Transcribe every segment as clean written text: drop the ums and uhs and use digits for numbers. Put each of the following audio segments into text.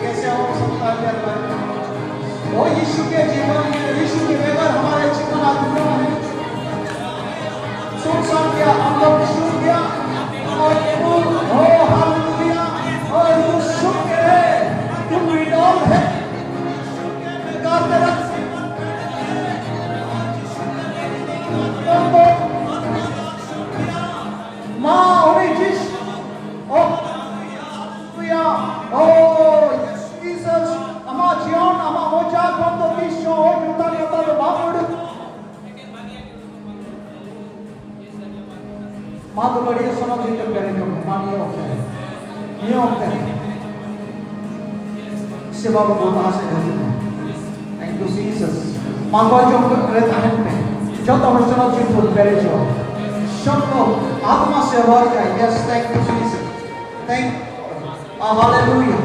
कैसे हो सकता है वो यीशु के जीवन में, यीशु के बगैर हमारे जीवन अधूरा है। सुनसान किया हम लोग सुन गया और तू हो हालेलुया और तू सुन के है, तू विडोल है God तेरा माँ होनी जिस ओ Oh, yes, Jesus. Ama John, ama Mocha, quando Bisho, Jutani, Atado, Babudu. Mother, but you son of the Perico, money of them. You of them. Siva Buddha. Thank you, Jesus. Mangojo, Retahan, Jota, son of Jitu, Perico. Shoko, Atma Sevaka, yes, thank you, Jesus. Thank you. Hallelujah.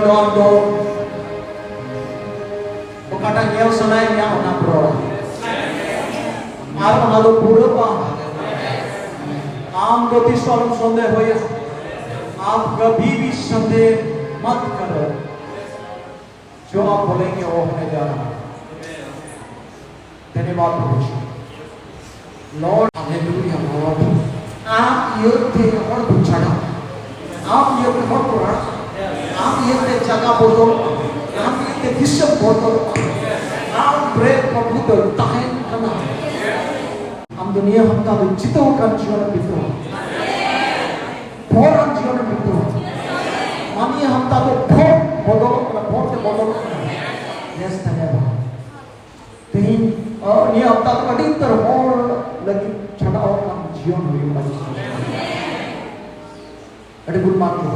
don do kata nyel sanai nya ona pro ar ona do puro pa आम गति स्वरूप संदेह हो आप कभी भी संदेह मत करो जो आप बोलेंगे वो होने जा रहा है धन्यवाद प्रभु लॉर्ड हालेलुया लॉर्ड आप ये थे और बुझाड़ा आप ये और पुराण आप ये थे जगह बोलो आप ये थे विश्व बोलो आप ब्रेक प्रभु तो ताहन करना हम दुनिया हम का जितो का जीवन बितो फोरन जीवन बितो मानिए हम ता तो फोर बोलो ना फोर से बोलो यस धन्यवाद तीन और ये हम ता तो अधिकतर और लगी छड़ा और काम जीवन हुई बात अरे गुड मॉर्निंग